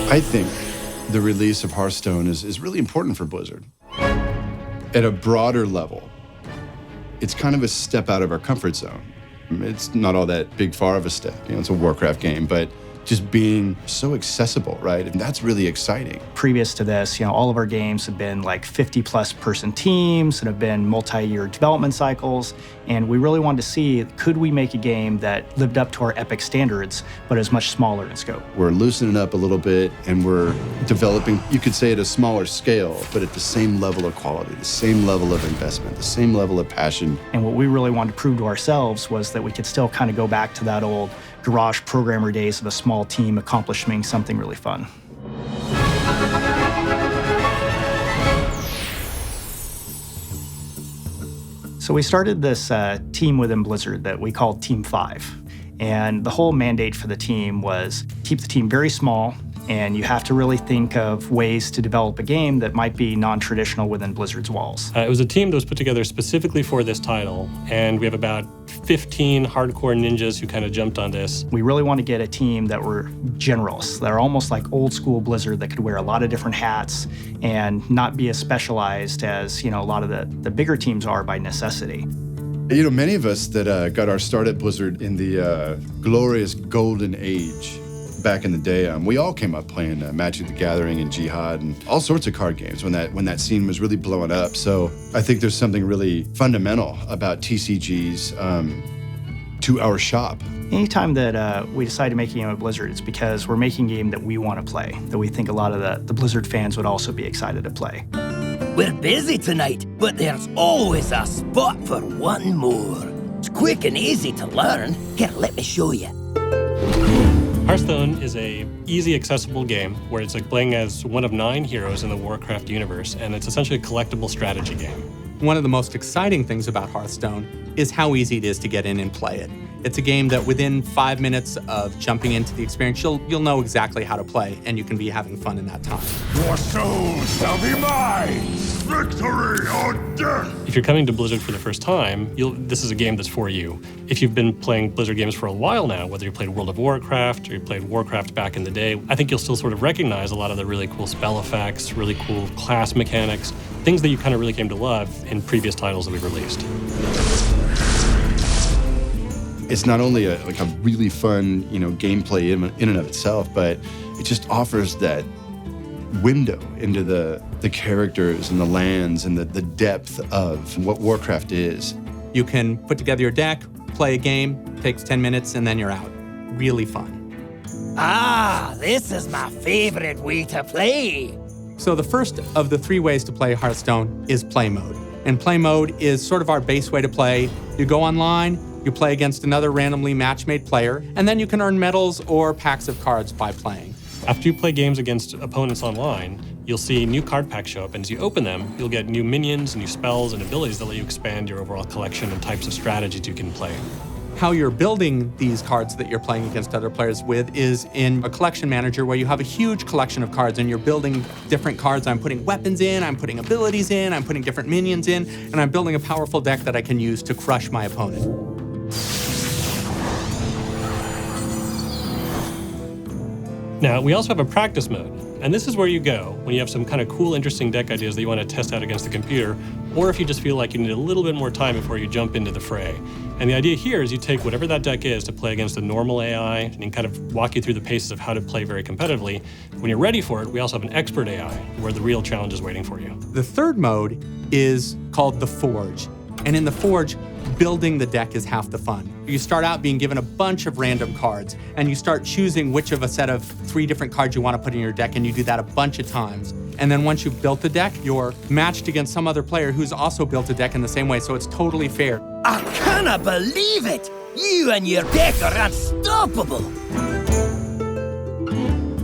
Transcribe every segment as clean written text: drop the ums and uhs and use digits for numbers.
I think the release of Hearthstone is really important for Blizzard. At a broader level, it's kind of a step out of our comfort zone. It's not all that big far of a step. It's a Warcraft game, but just being so accessible, right? And that's really exciting. Previous to this, all of our games have been like 50-plus person teams and have been multi-year development cycles. And we really wanted to see, could we make a game that lived up to our Epic standards, but is much smaller in scope? We're loosening up a little bit, and we're developing, you could say, at a smaller scale, but at the same level of quality, the same level of investment, the same level of passion. And what we really wanted to prove to ourselves was that we could still kind of go back to that old garage programmer days of a small team accomplishing something really fun. So we started this team within Blizzard that we called Team 5. And the whole mandate for the team was keep the team very small, and you have to really think of ways to develop a game that might be non-traditional within Blizzard's walls. It was a team that was put together specifically for this title, and we have about 15 hardcore ninjas who kind of jumped on this. We really want to get a team that were generalists, that are almost like old school Blizzard, that could wear a lot of different hats and not be as specialized as a lot of the bigger teams are by necessity. Many of us that got our start at Blizzard in the glorious golden age back in the day, we all came up playing Magic the Gathering and Jihad and all sorts of card games when that scene was really blowing up. So I think there's something really fundamental about TCGs to our shop. Anytime that we decide to make a game at Blizzard, it's because we're making a game that we want to play, that we think a lot of the Blizzard fans would also be excited to play. We're busy tonight, but there's always a spot for one more. It's quick and easy to learn. Here, let me show you. Hearthstone is a easy, accessible game where it's like playing as one of 9 heroes in the Warcraft universe, and it's essentially a collectible strategy game. One of the most exciting things about Hearthstone is how easy it is to get in and play it. It's a game that within 5 minutes of jumping into the experience, you'll know exactly how to play, and you can be having fun in that time. Your soul shall be mine! Victory or death! If you're coming to Blizzard for the first time, this is a game that's for you. If you've been playing Blizzard games for a while now, whether you played World of Warcraft or you played Warcraft back in the day, I think you'll still sort of recognize a lot of the really cool spell effects, really cool class mechanics, things that you kind of really came to love in previous titles that we've released. It's not only a really fun, gameplay in and of itself, but it just offers that window into the characters and the lands and the depth of what Warcraft is. You can put together your deck, play a game, takes 10 minutes, and then you're out. Really fun. Ah, this is my favorite way to play. So the first of the 3 ways to play Hearthstone is play mode. And play mode is sort of our base way to play. You go online, you play against another randomly match-made player, and then you can earn medals or packs of cards by playing. After you play games against opponents online, you'll see new card packs show up, and as you open them, you'll get new minions, new spells, and abilities that let you expand your overall collection and types of strategies you can play. How you're building these cards that you're playing against other players with is in a collection manager where you have a huge collection of cards and you're building different cards. I'm putting weapons in, I'm putting abilities in, I'm putting different minions in, and I'm building a powerful deck that I can use to crush my opponent. Now, we also have a practice mode, and this is where you go when you have some kind of cool, interesting deck ideas that you want to test out against the computer, or if you just feel like you need a little bit more time before you jump into the fray. And the idea here is you take whatever that deck is to play against a normal AI and kind of walk you through the paces of how to play very competitively. When you're ready for it, we also have an expert AI where the real challenge is waiting for you. The third mode is called the Forge. And in the Forge, building the deck is half the fun. You start out being given a bunch of random cards, and you start choosing which of a set of 3 different cards you want to put in your deck, and you do that a bunch of times. And then once you've built the deck, you're matched against some other player who's also built a deck in the same way, so it's totally fair. I cannot believe it! You and your deck are unstoppable!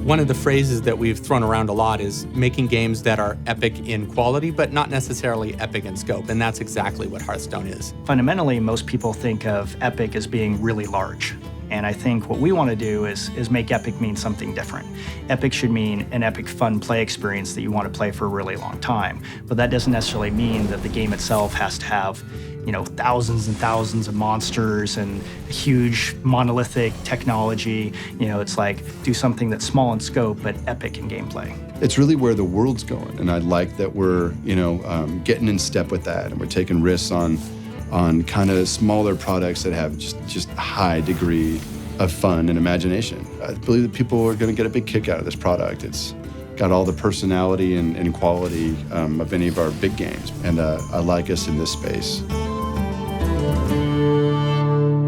One of the phrases that we've thrown around a lot is making games that are epic in quality, but not necessarily epic in scope, and that's exactly what Hearthstone is. Fundamentally, most people think of epic as being really large. And I think what we want to do is make epic mean something different. Epic should mean an epic fun play experience that you want to play for a really long time. But that doesn't necessarily mean that the game itself has to have thousands and thousands of monsters and huge monolithic technology. It's like do something that's small in scope but epic in gameplay. It's really where the world's going, and I like that we're getting in step with that, and we're taking risks on kind of smaller products that have just high degree of fun and imagination. I believe that people are going to get a big kick out of this product. It's got all the personality and quality of any of our big games, and I like us in this space.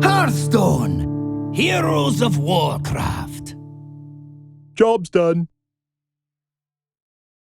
Hearthstone, Heroes of Warcraft. Job's done.